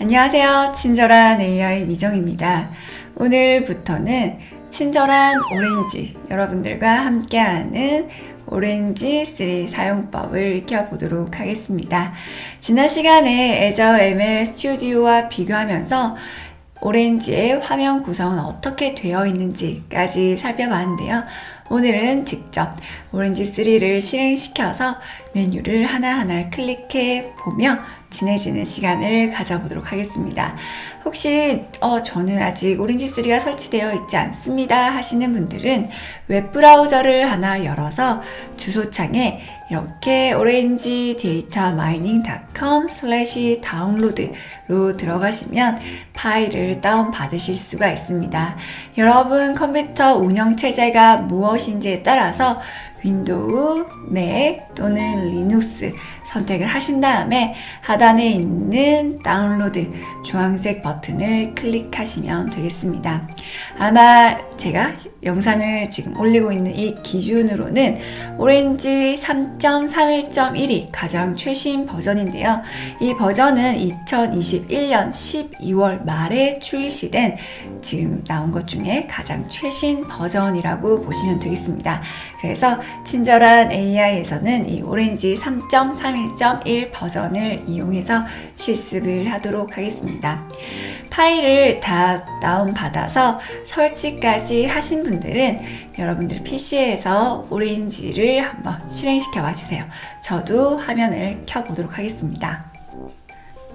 안녕하세요. 친절한 AI 미정입니다. 오늘부터는 친절한 오렌지, 여러분들과 함께하는 오렌지 3 사용법을 익혀보도록 하겠습니다. 지난 시간에 애저 ML 스튜디오와 비교하면서 오렌지의 화면 구성은 어떻게 되어 있는지까지 살펴봤는데요. 오늘은 직접 오렌지 3를 실행시켜서 메뉴를 하나하나 클릭해 보며 진해지는 시간을 가져보도록 하겠습니다. 혹시 저는 아직 오렌지 3가 설치되어 있지 않습니다 하시는 분들은 웹브라우저를 하나 열어서 주소창에 이렇게 orangedatamining.com/download로 들어가시면 파일을 다운받으실 수가 있습니다. 여러분 컴퓨터 운영체제가 무엇인지에 따라서 윈도우, 맥 또는 리눅스 선택을 하신 다음에 하단에 있는 다운로드 주황색 버튼을 클릭하시면 되겠습니다. 아마 제가 영상을 지금 올리고 있는 이 기준으로는 오렌지 3.31.1이 가장 최신 버전인데요. 이 버전은 2021년 12월 말에 출시된 지금 나온 것 중에 가장 최신 버전이라고 보시면 되겠습니다. 그래서 친절한 AI에서는 이 오렌지 3.31.1 버전을 이용해서 실습을 하도록 하겠습니다. 파일을 다 다운받아서 설치까지 하신 분들은 여러분들 PC에서 오렌지를 한번 실행시켜 봐주세요. 저도 화면을 켜보도록 하겠습니다.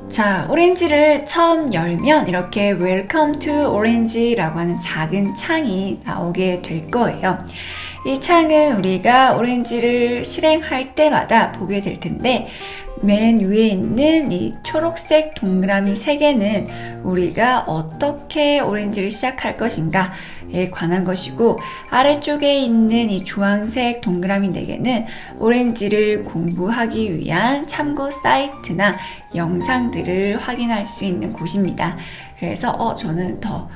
자, 오렌지를 처음 열면 이렇게 Welcome to Orange라고 하는 작은 창이 나오게 될 거예요. 이 창은 우리가 오렌지를 실행할 때마다 보게 될 텐데 맨 위에 있는 이 초록색 동그라미 3개는 우리가 어떻게 오렌지를 시작할 것인가에 관한 것이고 아래쪽에 있는 이 주황색 동그라미 4개는 오렌지를 공부하기 위한 참고 사이트나 영상들을 확인할 수 있는 곳입니다. 그래서 저는 더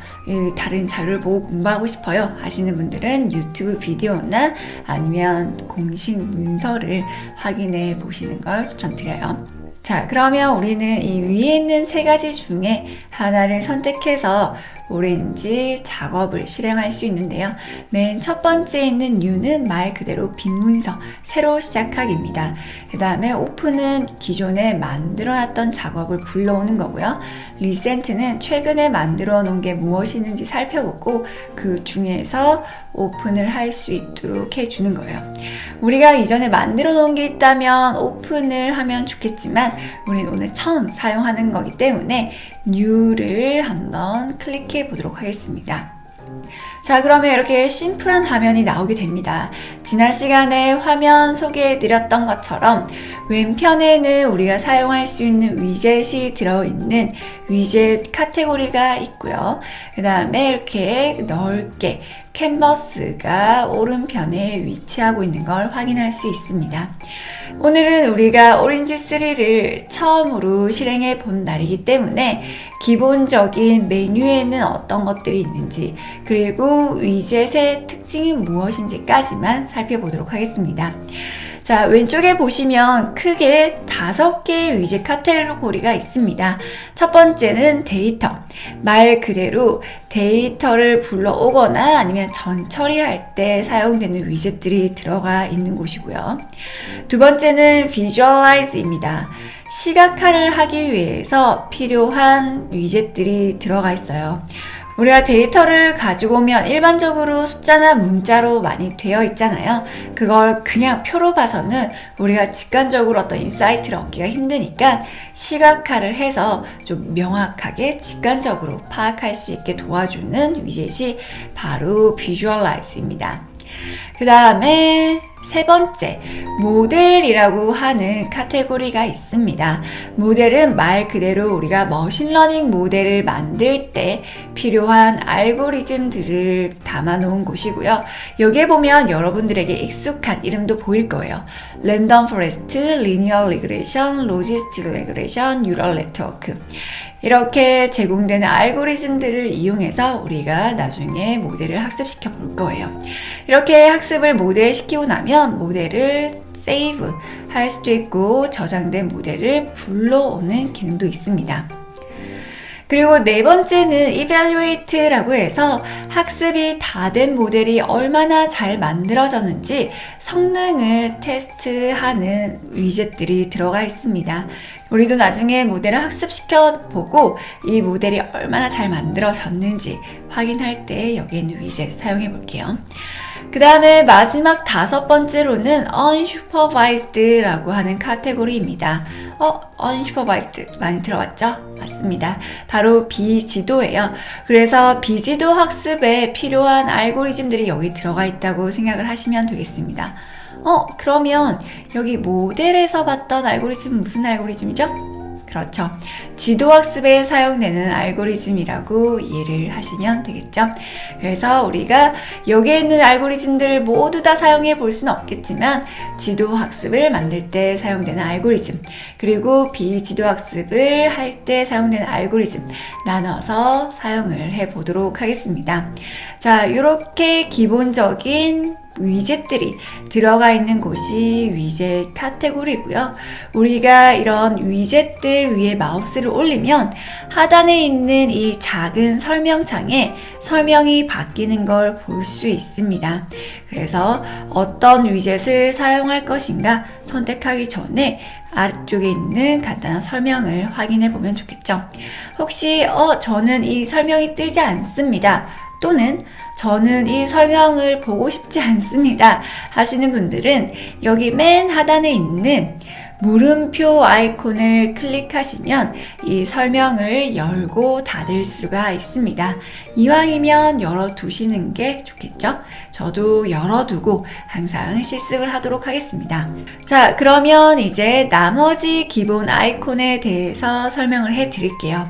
다른 자료를 보고 공부하고 싶어요 하시는 분들은 유튜브 비디오나 아니면 공식 문서를 확인해 보시는 걸 추천드려요. 자, 그러면 우리는 이 위에 있는 3가지 중에 하나를 선택해서 오렌지 작업을 실행할 수 있는데요. 맨 첫 번째 있는 U는 말 그대로 빈 문서, 새로 시작하기입니다. 그 다음에 오픈은 기존에 만들어놨던 작업을 불러오는 거고요. 리센트는 최근에 만들어 놓은 게 무엇이 있는지 살펴보고 그 중에서 오픈을 할 수 있도록 해주는 거예요. 우리가 이전에 만들어 놓은 게 있다면 오픈을 하면 좋겠지만 우리는 오늘 처음 사용하는 거기 때문에 New를 한번 클릭해 보도록 하겠습니다. 자, 그러면 이렇게 심플한 화면이 나오게 됩니다. 지난 시간에 화면 소개해 드렸던 것처럼 왼편에는 우리가 사용할 수 있는 위젯이 들어있는 위젯 카테고리가 있고요. 그 다음에 이렇게 넓게 캔버스가 오른편에 위치하고 있는 걸 확인할 수 있습니다. 오늘은 우리가 오렌지 3를 처음으로 실행해 본 날이기 때문에 기본적인 메뉴에는 어떤 것들이 있는지 그리고 위젯의 특징이 무엇인지까지만 살펴보도록 하겠습니다. 자, 왼쪽에 보시면 크게 5개의 위젯 카테고리가 있습니다. 첫 번째는 데이터. 말 그대로 데이터를 불러오거나 아니면 전 처리할 때 사용되는 위젯들이 들어가 있는 곳이고요. 두 번째는 Visualize입니다. 시각화를 하기 위해서 필요한 위젯들이 들어가 있어요. 우리가 데이터를 가지고 오면 일반적으로 숫자나 문자로 많이 되어 있잖아요. 그걸 그냥 표로 봐서는 우리가 직관적으로 어떤 인사이트를 얻기가 힘드니까 시각화를 해서 좀 명확하게 직관적으로 파악할 수 있게 도와주는 위젯이 바로 Visualize입니다. 그 다음에 세 번째, 모델이라고 하는 카테고리가 있습니다. 모델은 말 그대로 우리가 머신러닝 모델을 만들 때 필요한 알고리즘들을 담아놓은 곳이고요. 여기에 보면 여러분들에게 익숙한 이름도 보일 거예요. 랜덤 포레스트, 리니어 리그레션, 로지스틱 리그레션, 뉴럴 네트워크. 이렇게 제공되는 알고리즘들을 이용해서 우리가 나중에 모델을 학습시켜 볼 거예요. 이렇게 학습을 모델 시키고 나면 모델을 세이브 할 수도 있고 저장된 모델을 불러오는 기능도 있습니다. 그리고 네 번째는 evaluate라고 해서 학습이 다 된 모델이 얼마나 잘 만들어졌는지 성능을 테스트하는 위젯들이 들어가 있습니다. 우리도 나중에 모델을 학습시켜 보고 이 모델이 얼마나 잘 만들어졌는지 확인할 때 여기 있는 위젯 사용해 볼게요. 그 다음에 마지막 다섯 번째로는 unsupervised라고 하는 카테고리입니다. unsupervised 많이 들어봤죠? 맞습니다. 바로 비지도예요. 그래서 비지도 학습에 필요한 알고리즘들이 여기 들어가 있다고 생각을 하시면 되겠습니다. 그러면 여기 모델에서 봤던 알고리즘은 무슨 알고리즘이죠? 그렇죠. 지도학습에 사용되는 알고리즘이라고 이해를 하시면 되겠죠. 그래서 우리가 여기에 있는 알고리즘들을 모두 다 사용해 볼 수는 없겠지만 지도학습을 만들 때 사용되는 알고리즘, 그리고 비지도학습을 할 때 사용되는 알고리즘 나눠서 사용을 해 보도록 하겠습니다. 자, 이렇게 기본적인 위젯들이 들어가 있는 곳이 위젯 카테고리고요. 우리가 이런 위젯들 위에 마우스를 올리면 하단에 있는 이 작은 설명창에 설명이 바뀌는 걸 볼 수 있습니다. 그래서 어떤 위젯을 사용할 것인가 선택하기 전에 아래쪽에 있는 간단한 설명을 확인해 보면 좋겠죠. 혹시 저는 이 설명이 뜨지 않습니다. 또는 저는 이 설명을 보고 싶지 않습니다 하시는 분들은 여기 맨 하단에 있는 물음표 아이콘을 클릭하시면 이 설명을 열고 닫을 수가 있습니다. 이왕이면 열어두시는 게 좋겠죠? 저도 열어두고 항상 실습을 하도록 하겠습니다. 자, 그러면 이제 나머지 기본 아이콘에 대해서 설명을 해 드릴게요.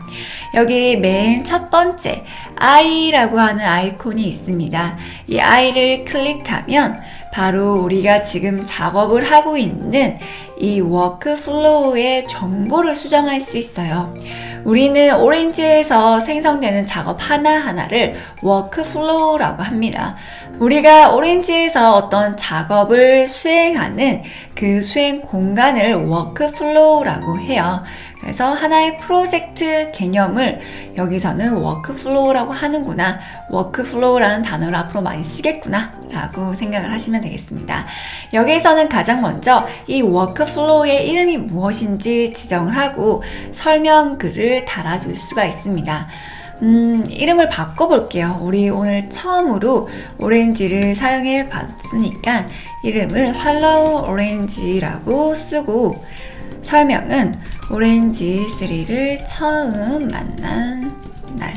여기 맨 첫 번째 I라고 하는 아이콘이 있습니다. 이 I를 클릭하면 바로 우리가 지금 작업을 하고 있는 이 워크플로우의 정보를 수정할 수 있어요. 우리는 오렌지에서 생성되는 작업 하나하나를 워크플로우라고 합니다. 우리가 오렌지에서 어떤 작업을 수행하는 그 수행 공간을 워크플로우라고 해요. 그래서 하나의 프로젝트 개념을 여기서는 워크플로우라고 하는구나, 워크플로우라는 단어를 앞으로 많이 쓰겠구나 라고 생각을 하시면 되겠습니다. 여기에서는 가장 먼저 이 워크플로우의 이름이 무엇인지 지정을 하고 설명글을 달아줄 수가 있습니다. 이름을 바꿔볼게요. 우리 오늘 처음으로 오렌지를 사용해 봤으니까 이름을 Hello Orange라고 쓰고 설명은 오렌지 3를 처음 만난 날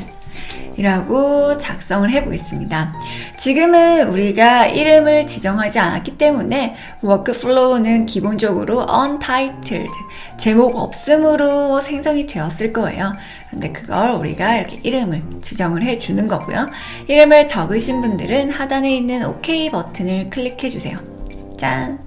이라고 작성을 해 보겠습니다. 지금은 우리가 이름을 지정하지 않았기 때문에 워크플로우는 기본적으로 untitled, 제목 없음으로 생성이 되었을 거예요. 근데 그걸 우리가 이렇게 이름을 지정을 해 주는 거고요. 이름을 적으신 분들은 하단에 있는 OK 버튼을 클릭해 주세요. 짠!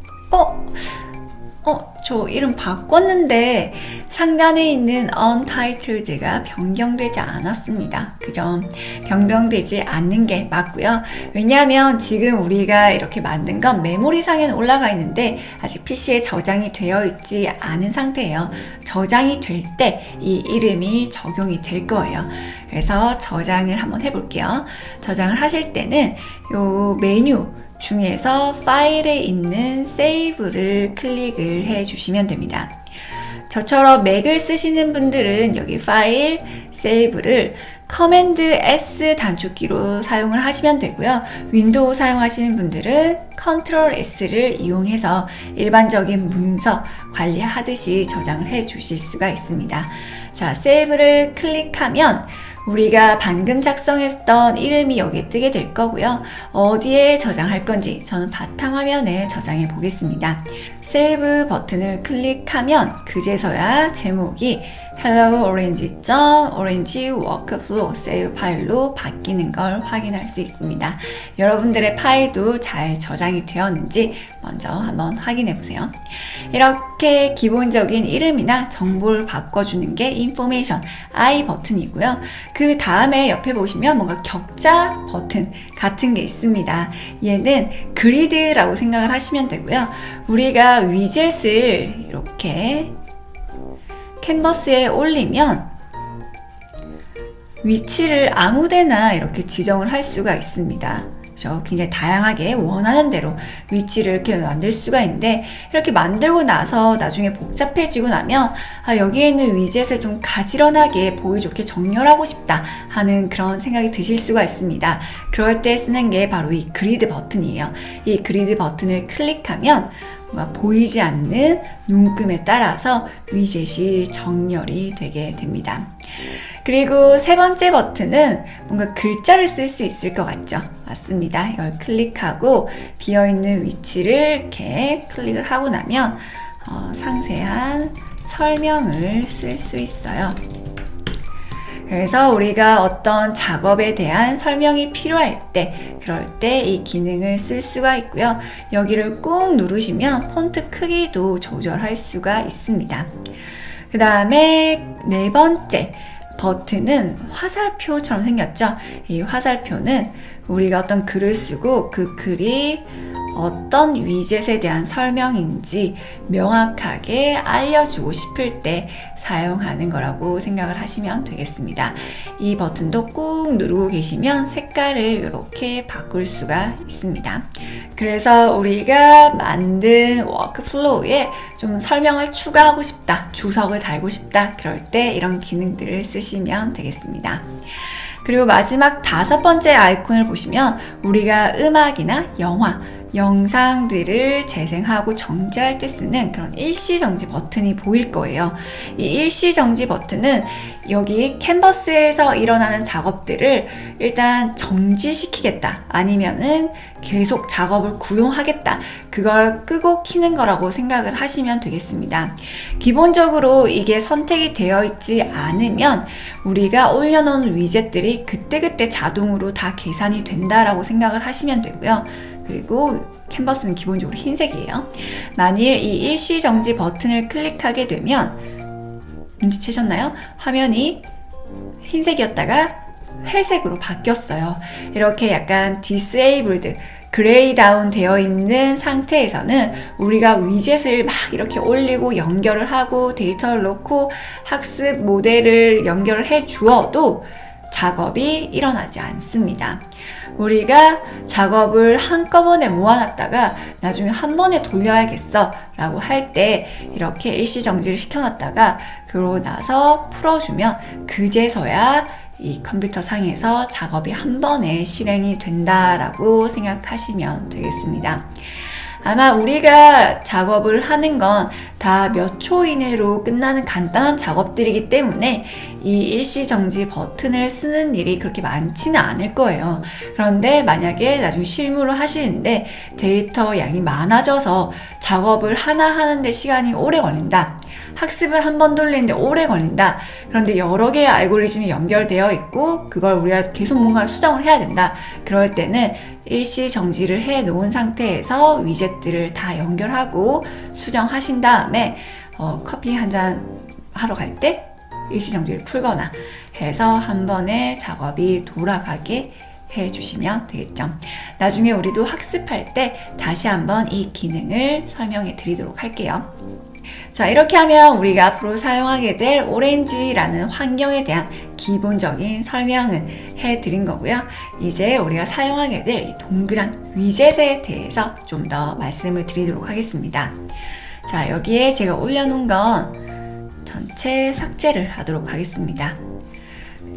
저 이름 바꿨는데 상단에 있는 untitled가 변경되지 않았습니다. 그죠? 변경되지 않는 게 맞고요. 왜냐하면 지금 우리가 이렇게 만든 건 메모리상에는 올라가 있는데 아직 PC에 저장이 되어 있지 않은 상태예요. 저장이 될 때 이 이름이 적용이 될 거예요. 그래서 저장을 한번 해볼게요. 저장을 하실 때는 요 메뉴 중에서 파일에 있는 세이브를 클릭을 해 주시면 됩니다. 저처럼 맥을 쓰시는 분들은 여기 파일, 세이브를 커맨드 S 단축키로 사용을 하시면 되고요. 윈도우 사용하시는 분들은 컨트롤 S를 이용해서 일반적인 문서 관리하듯이 저장을 해 주실 수가 있습니다. 자, 세이브를 클릭하면 우리가 방금 작성했던 이름이 여기에 뜨게 될 거고요. 어디에 저장할 건지 저는 바탕화면에 저장해 보겠습니다. 세이브 버튼을 클릭하면 그제서야 제목이 Hello Orange. Orange Workflow 세이브 파일로 바뀌는 걸 확인할 수 있습니다. 여러분들의 파일도 잘 저장이 되었는지 먼저 한번 확인해 보세요. 이렇게 기본적인 이름이나 정보를 바꿔주는 게 Information I 버튼이고요. 그 다음에 옆에 보시면 뭔가 격자 버튼 같은 게 있습니다. 얘는 그리드라고 생각을 하시면 되고요. 우리가 위젯을 이렇게 캔버스에 올리면 위치를 아무데나 이렇게 지정을 할 수가 있습니다. 그렇죠? 굉장히 다양하게 원하는 대로 위치를 이렇게 만들 수가 있는데, 이렇게 만들고 나서 나중에 복잡해지고 나면 여기에 있는 위젯을 좀 가지런하게 보기 좋게 정렬하고 싶다 하는 그런 생각이 드실 수가 있습니다. 그럴 때 쓰는 게 바로 이 그리드 버튼이에요. 이 그리드 버튼을 클릭하면 뭔가 보이지 않는 눈금에 따라서 위젯이 정렬이 되게 됩니다. 그리고 세 번째 버튼은 뭔가 글자를 쓸 수 있을 것 같죠? 맞습니다. 이걸 클릭하고 비어있는 위치를 이렇게 클릭을 하고 나면 상세한 설명을 쓸 수 있어요. 그래서 우리가 어떤 작업에 대한 설명이 필요할 때, 그럴 때 이 기능을 쓸 수가 있고요. 여기를 꾹 누르시면 폰트 크기도 조절할 수가 있습니다. 그 다음에 네 번째 버튼은 화살표처럼 생겼죠? 이 화살표는 우리가 어떤 글을 쓰고 그 글이 어떤 위젯에 대한 설명인지 명확하게 알려주고 싶을 때 사용하는 거라고 생각을 하시면 되겠습니다. 이 버튼도 꾹 누르고 계시면 색깔을 이렇게 바꿀 수가 있습니다. 그래서 우리가 만든 워크플로우에 좀 설명을 추가하고 싶다, 주석을 달고 싶다, 그럴 때 이런 기능들을 쓰시면 되겠습니다. 그리고 마지막 다섯 번째 아이콘을 보시면 우리가 음악이나 영화, 영상들을 재생하고 정지할 때 쓰는 그런 일시정지 버튼이 보일 거예요. 이 일시정지 버튼은 여기 캔버스에서 일어나는 작업들을 일단 정지시키겠다, 아니면은 계속 작업을 구동하겠다, 그걸 끄고 켜는 거라고 생각을 하시면 되겠습니다. 기본적으로 이게 선택이 되어 있지 않으면 우리가 올려놓은 위젯들이 그때그때 자동으로 다 계산이 된다라고 생각을 하시면 되고요. 그리고 캔버스는 기본적으로 흰색이에요. 만일 이 일시정지 버튼을 클릭하게 되면 눈치채셨나요? 화면이 흰색이었다가 회색으로 바뀌었어요. 이렇게 약간 디세이블드, 그레이 다운 되어 있는 상태에서는 우리가 위젯을 막 이렇게 올리고 연결을 하고 데이터를 넣고 학습 모델을 연결을 해 주어도 작업이 일어나지 않습니다. 우리가 작업을 한꺼번에 모아놨다가 나중에 한 번에 돌려야겠어 라고 할 때 이렇게 일시정지를 시켜놨다가 그러고 나서 풀어주면 그제서야 이 컴퓨터 상에서 작업이 한 번에 실행이 된다라고 생각하시면 되겠습니다. 아마 우리가 작업을 하는 건 다 몇 초 이내로 끝나는 간단한 작업들이기 때문에 이 일시정지 버튼을 쓰는 일이 그렇게 많지는 않을 거예요. 그런데 만약에 나중에 실무를 하시는데 데이터 양이 많아져서 작업을 하나 하는데 시간이 오래 걸린다, 학습을 한 번 돌리는데 오래 걸린다, 그런데 여러 개의 알고리즘이 연결되어 있고 그걸 우리가 계속 뭔가를 수정을 해야 된다, 그럴 때는 일시 정지를 해 놓은 상태에서 위젯들을 다 연결하고 수정하신 다음에 커피 한 잔 하러 갈 때 일시 정지를 풀거나 해서 한 번에 작업이 돌아가게 해주시면 되겠죠. 나중에 우리도 학습할 때 다시 한번 이 기능을 설명해 드리도록 할게요. 자, 이렇게 하면 우리가 앞으로 사용하게 될 오렌지라는 환경에 대한 기본적인 설명은 해드린 거고요. 이제 우리가 사용하게 될 이 동그란 위젯에 대해서 좀 더 말씀을 드리도록 하겠습니다. 자, 여기에 제가 올려놓은 건 전체 삭제를 하도록 하겠습니다.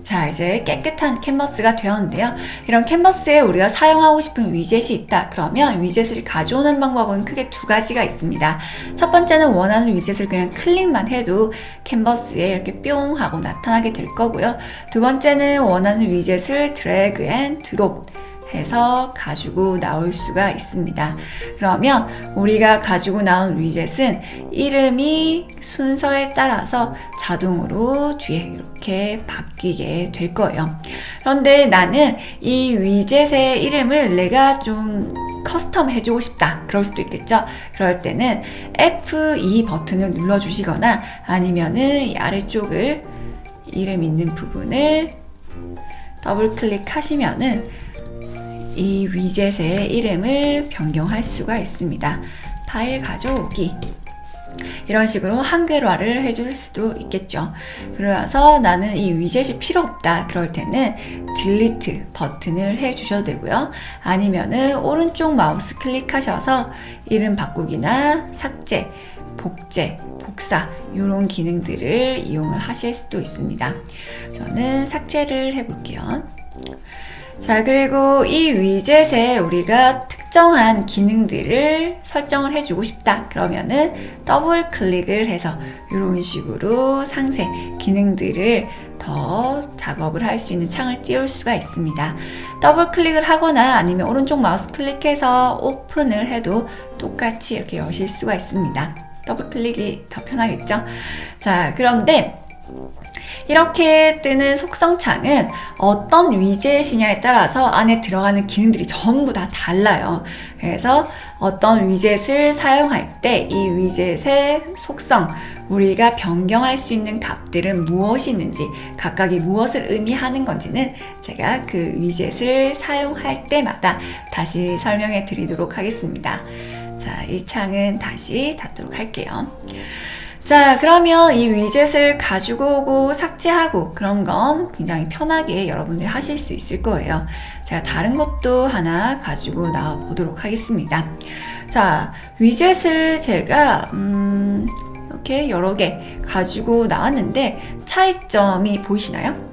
자, 이제 깨끗한 캔버스가 되었는데요. 이런 캔버스에 우리가 사용하고 싶은 위젯이 있다. 그러면 위젯을 가져오는 방법은 크게 두 가지가 있습니다. 첫 번째는 원하는 위젯을 그냥 클릭만 해도 캔버스에 이렇게 뿅 하고 나타나게 될 거고요. 두 번째는 원하는 위젯을 드래그 앤 드롭 해서 가지고 나올 수가 있습니다. 그러면 우리가 가지고 나온 위젯은 이름이 순서에 따라서 자동으로 뒤에 이렇게 바뀌게 될 거예요. 그런데 나는 이 위젯의 이름을 내가 좀 커스텀 해주고 싶다, 그럴 수도 있겠죠. 그럴 때는 F2 버튼을 눌러주시거나 아니면은 이 아래쪽을 이름 있는 부분을 더블 클릭하시면은 이 위젯의 이름을 변경할 수가 있습니다. 파일 가져오기. 이런 식으로 한글화를 해줄 수도 있겠죠. 그래서 나는 이 위젯이 필요 없다. 그럴 때는 딜리트 버튼을 해주셔도 되고요. 아니면은 오른쪽 마우스 클릭하셔서 이름 바꾸기나 삭제, 복제, 복사 이런 기능들을 이용을 하실 수도 있습니다. 저는 삭제를 해볼게요. 자, 그리고 이 위젯에 우리가 특정한 기능들을 설정을 해주고 싶다. 그러면은 더블 클릭을 해서 이런 식으로 상세 기능들을 더 작업을 할 수 있는 창을 띄울 수가 있습니다. 더블 클릭을 하거나 아니면 오른쪽 마우스 클릭해서 오픈을 해도 똑같이 이렇게 여실 수가 있습니다. 더블 클릭이 더 편하겠죠? 자, 그런데 이렇게 뜨는 속성창은 어떤 위젯이냐에 따라서 안에 들어가는 기능들이 전부 다 달라요. 그래서 어떤 위젯을 사용할 때 이 위젯의 속성, 우리가 변경할 수 있는 값들은 무엇이 있는지, 각각이 무엇을 의미하는 건지는 제가 그 위젯을 사용할 때마다 다시 설명해 드리도록 하겠습니다. 자, 이 창은 다시 닫도록 할게요. 자, 그러면 이 위젯을 가지고 오고 삭제하고 그런 건 굉장히 편하게 여러분들이 하실 수 있을 거예요. 제가 다른 것도 하나 가지고 나와 보도록 하겠습니다. 자, 위젯을 제가 이렇게 여러 개 가지고 나왔는데 차이점이 보이시나요?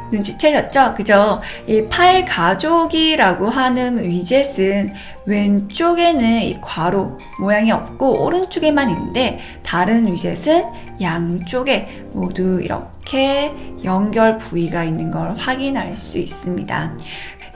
눈치채셨죠? 그죠? 이 파일 가족이라고 하는 위젯은 왼쪽에는 이 괄호 모양이 없고 오른쪽에만 있는데, 다른 위젯은 양쪽에 모두 이렇게 연결 부위가 있는 걸 확인할 수 있습니다.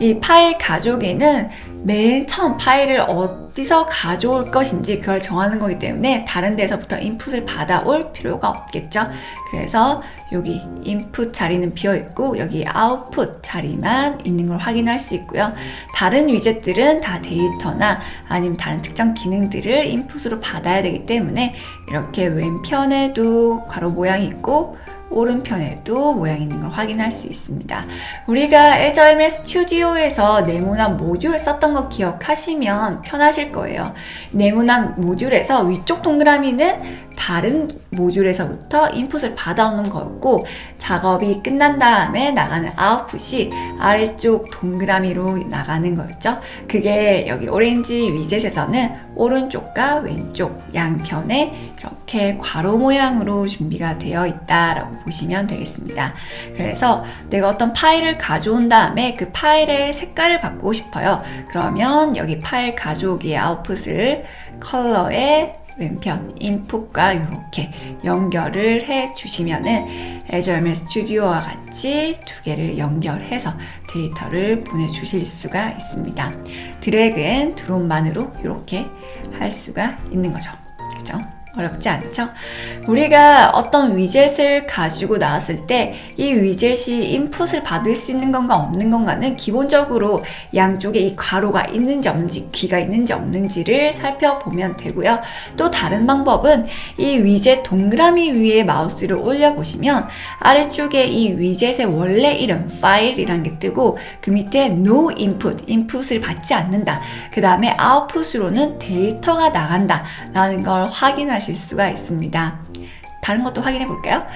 이 파일 가족에는 맨 처음 파일을 어디서 가져올 것인지 그걸 정하는 거기 때문에 다른 데서부터 인풋을 받아올 필요가 없겠죠. 그래서 여기 인풋 자리는 비어 있고 여기 아웃풋 자리만 있는 걸 확인할 수 있고요. 다른 위젯들은 다 데이터나 아니면 다른 특정 기능들을 인풋으로 받아야 되기 때문에 이렇게 왼편에도 괄호 모양이 있고 오른편에도 모양이 있는 걸 확인할 수 있습니다. 우리가 Azure ML Studio에서 네모난 모듈 썼던 거 기억하시면 편하실 거예요. 네모난 모듈에서 위쪽 동그라미는 다른 모듈에서부터 인풋을 받아오는 거였고, 작업이 끝난 다음에 나가는 아웃풋이 아래쪽 동그라미로 나가는 거였죠. 그게 여기 오렌지 위젯에서는 오른쪽과 왼쪽 양편에 이렇게 괄호 모양으로 준비가 되어 있다라고 보시면 되겠습니다. 그래서 내가 어떤 파일을 가져온 다음에 그 파일의 색깔을 바꾸고 싶어요. 그러면 여기 파일 가져오기의 아웃풋을 컬러의 왼편 인풋과 이렇게 연결을 해 주시면은 Azure ML Studio와 같이 두 개를 연결해서 데이터를 보내주실 수가 있습니다. 드래그 앤 드롭만으로 이렇게 할 수가 있는 거죠. 그죠? 어렵지 않죠? 우리가 어떤 위젯을 가지고 나왔을 때 이 위젯이 인풋을 받을 수 있는 건가 없는 건가는 기본적으로 양쪽에 이 괄호가 있는지 없는지, 귀가 있는지 없는지를 살펴보면 되고요. 또 다른 방법은 이 위젯 동그라미 위에 마우스를 올려보시면 아래쪽에 이 위젯의 원래 이름, 파일이라는 게 뜨고 그 밑에 no input, 인풋을 받지 않는다. 그 다음에 아웃풋으로는 데이터가 나간다 라는 걸 확인하실 수가 있습니다. 다른 것도 확인해 볼까요?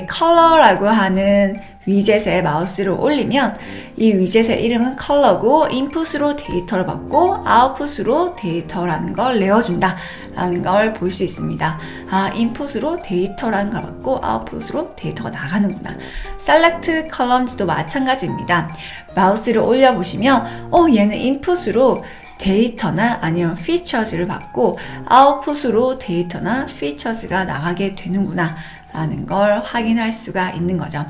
컬러라고 하는 위젯에 마우스를 올리면 이 위젯의 이름은 컬러고 인풋으로 데이터를 받고 아웃풋으로 데이터라는 걸 내어준다 라는 걸 볼 수 있습니다. 아, 인풋으로 데이터라는 걸 받고 아웃풋으로 데이터가 나가는구나. Select Columns도 마찬가지입니다. 마우스를 올려보시면 얘는 인풋으로 데이터나 아니면 features를 받고 아웃풋으로 데이터나 features가 나가게 되는구나 라는 걸 확인할 수가 있는 거죠.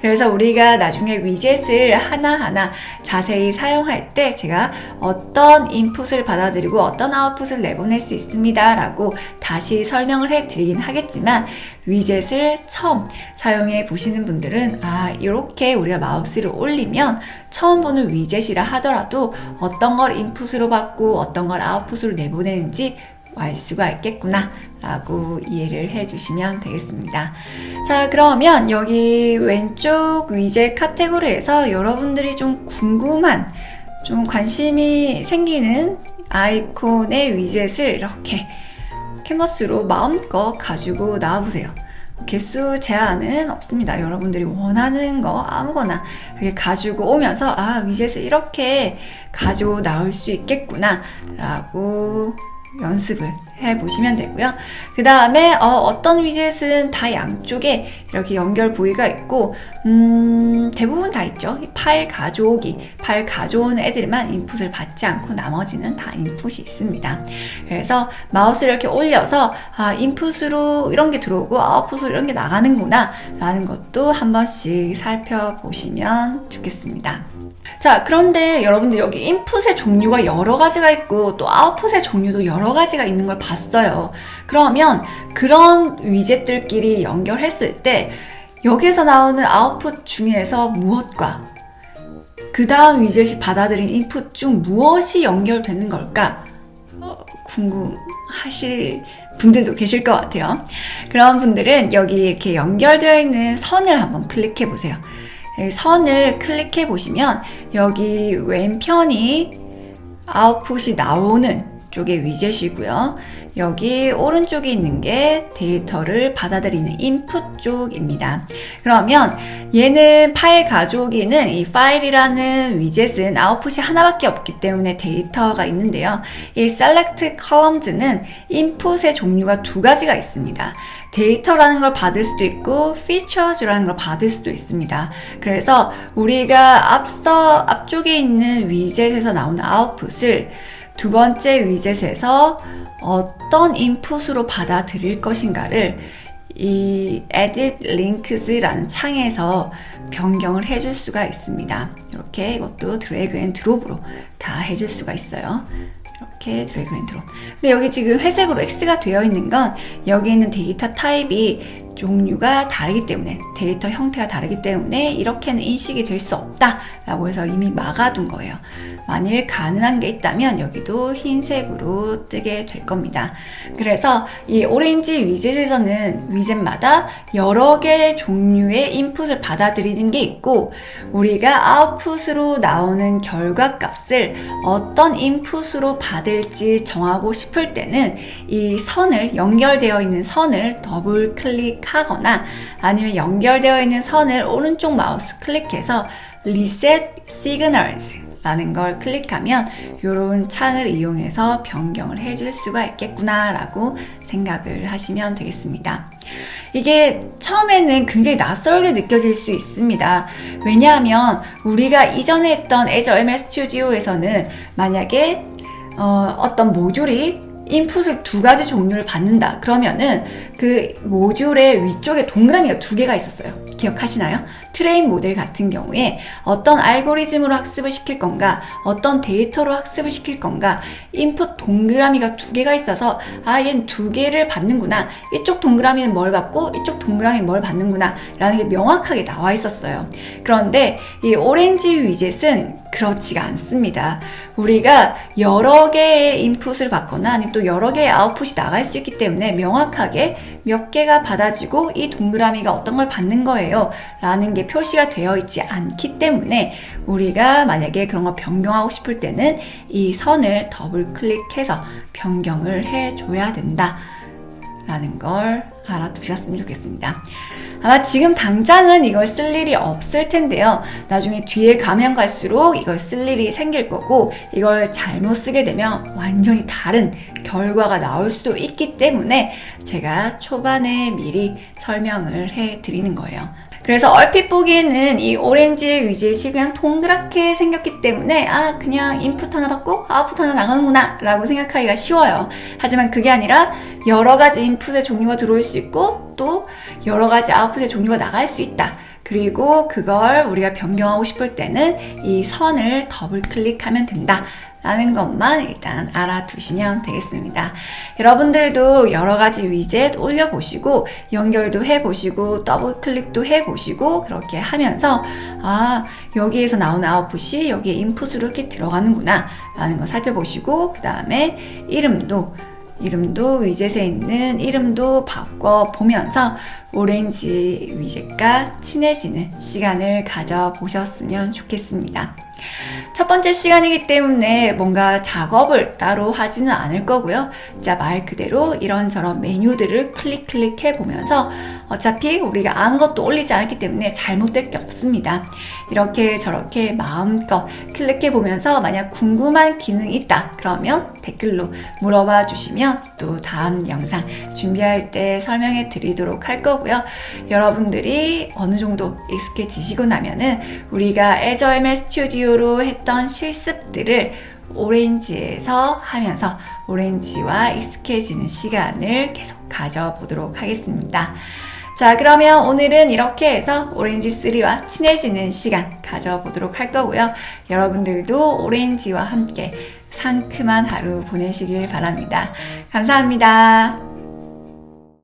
그래서 우리가 나중에 위젯을 하나하나 자세히 사용할 때 제가 어떤 인풋을 받아들이고 어떤 아웃풋을 내보낼 수 있습니다 라고 다시 설명을 해드리긴 하겠지만, 위젯을 처음 사용해 보시는 분들은 이렇게 우리가 마우스를 올리면 처음 보는 위젯이라 하더라도 어떤 걸 인풋으로 받고 어떤 걸 아웃풋으로 내보내는지 알 수가 있겠구나 라고 이해를 해주시면 되겠습니다. 자, 그러면 여기 왼쪽 위젯 카테고리에서 여러분들이 좀 궁금한, 좀 관심이 생기는 아이콘의 위젯을 이렇게 캔버스로 마음껏 가지고 나와보세요. 개수 제한은 없습니다. 여러분들이 원하는 거 아무거나 이렇게 가지고 오면서 아, 위젯을 이렇게 가지고 나올 수 있겠구나 라고 연습을 해보시면 되고요. 그 다음에 어떤 위젯은 다 양쪽에 이렇게 연결 부위가 있고 대부분 다 있죠. 파일 가져온 애들만 인풋을 받지 않고 나머지는 다 인풋이 있습니다. 그래서 마우스를 이렇게 올려서 인풋으로 이런 게 들어오고 아웃풋으로 이런 게 나가는구나 라는 것도 한 번씩 살펴보시면 좋겠습니다. 자, 그런데 여러분들 여기 인풋의 종류가 여러 가지가 있고 또 아웃풋의 종류도 여러 가지가 있는 걸 봤어요. 그러면 그런 위젯들끼리 연결했을 때 여기에서 나오는 아웃풋 중에서 무엇과 그 다음 위젯이 받아들인 인풋 중 무엇이 연결되는 걸까? 궁금하실 분들도 계실 것 같아요. 그런 분들은 여기 이렇게 연결되어 있는 선을 한번 클릭해 보세요. 선을 클릭해 보시면 여기 왼편이 아웃풋이 나오는 쪽의 위젯이고요. 여기 오른쪽에 있는 게 데이터를 받아들이는 인풋 쪽입니다. 그러면 얘는 파일 가져오기는 이 파일이라는 위젯은 아웃풋이 하나밖에 없기 때문에 데이터가 있는데요. 이 select columns는 인풋의 종류가 두 가지가 있습니다. 데이터라는 걸 받을 수도 있고 features라는 걸 받을 수도 있습니다. 그래서 우리가 앞쪽에 있는 위젯에서 나오는 아웃풋을 두 번째 위젯에서 어떤 인풋으로 받아들일 것인가를 이 edit links라는 창에서 변경을 해줄 수가 있습니다. 이렇게 이것도 드래그 앤 드롭으로 다 해줄 수가 있어요. 이렇게 드래그 앤 드롭. 근데 여기 지금 회색으로 X가 되어 있는 건 여기 있는 데이터 타입이 종류가 다르기 때문에 데이터 형태가 다르기 때문에 이렇게는 인식이 될 수 없다 라고 해서 이미 막아둔 거예요. 만일 가능한 게 있다면 여기도 흰색으로 뜨게 될 겁니다. 그래서 이 오렌지 위젯에서는 위젯마다 여러 개의 종류의 인풋을 받아들이는 게 있고 우리가 아웃풋으로 나오는 결과 값을 어떤 인풋으로 받을지 정하고 싶을 때는 이 선을 연결되어 있는 선을 더블 클릭하거나 아니면 연결되어 있는 선을 오른쪽 마우스 클릭해서 Reset Signals 라는 걸 클릭하면 이런 창을 이용해서 변경을 해줄 수가 있겠구나 라고 생각을 하시면 되겠습니다. 이게 처음에는 굉장히 낯설게 느껴질 수 있습니다. 왜냐하면 우리가 이전에 했던 Azure ML Studio에서는 만약에 어떤 모듈이 인풋을 두 가지 종류를 받는다 그러면은 그 모듈의 위쪽에 동그라미가 두 개가 있었어요. 기억하시나요? 트레인 모델 같은 경우에 어떤 알고리즘으로 학습을 시킬 건가 어떤 데이터로 학습을 시킬 건가 인풋 동그라미가 두 개가 있어서 얘는 두 개를 받는구나 이쪽 동그라미는 뭘 받고 이쪽 동그라미는 뭘 받는구나 라는 게 명확하게 나와 있었어요. 그런데 이 오렌지 위젯은 그렇지가 않습니다. 우리가 여러 개의 인풋을 받거나 아니면 또 여러 개의 아웃풋이 나갈 수 있기 때문에 명확하게 몇 개가 받아지고 이 동그라미가 어떤 걸 받는 거예요 라는 게 표시가 되어 있지 않기 때문에 우리가 만약에 그런 거 변경하고 싶을 때는 이 선을 더블 클릭해서 변경을 해줘야 된다 라는 걸 알아두셨으면 좋겠습니다. 아마 지금 당장은 이걸 쓸 일이 없을 텐데요. 나중에 뒤에 가면 갈수록 이걸 쓸 일이 생길 거고 이걸 잘못 쓰게 되면 완전히 다른 결과가 나올 수도 있기 때문에 제가 초반에 미리 설명을 해드리는 거예요. 그래서 얼핏 보기에는 이 오렌지 위젯이 그냥 동그랗게 생겼기 때문에 그냥 인풋 하나 받고 아웃풋 하나 나가는구나 라고 생각하기가 쉬워요. 하지만 그게 아니라 여러 가지 인풋의 종류가 들어올 수 있고 또 여러 가지 아웃풋의 종류가 나갈 수 있다. 그리고 그걸 우리가 변경하고 싶을 때는 이 선을 더블 클릭하면 된다. 라는 것만 일단 알아두시면 되겠습니다. 여러분들도 여러 가지 위젯 올려보시고 연결도 해보시고 더블 클릭도 해보시고 그렇게 하면서 여기에서 나오는 아웃풋이 여기에 인풋으로 이렇게 들어가는구나 라는 거 살펴보시고 그 다음에 이름도 위젯에 있는 이름도 바꿔보면서 오렌지 위젯과 친해지는 시간을 가져보셨으면 좋겠습니다. 첫 번째 시간이기 때문에 뭔가 작업을 따로 하지는 않을 거고요. 자, 말 그대로 이런저런 메뉴들을 클릭해 보면서 어차피 우리가 아무것도 올리지 않았기 때문에 잘못될 게 없습니다. 이렇게 저렇게 마음껏 클릭해 보면서 만약 궁금한 기능이 있다 그러면 댓글로 물어봐 주시면 또 다음 영상 준비할 때 설명해 드리도록 할 거고요. 여러분들이 어느 정도 익숙해지시고 나면은 우리가 Azure ML 스튜디오로 했던 실습들을 오렌지에서 하면서 오렌지와 익숙해지는 시간을 계속 가져보도록 하겠습니다. 자, 그러면 오늘은 이렇게 해서 오렌지3와 친해지는 시간 가져보도록 할 거고요. 여러분들도 오렌지와 함께 상큼한 하루 보내시길 바랍니다. 감사합니다.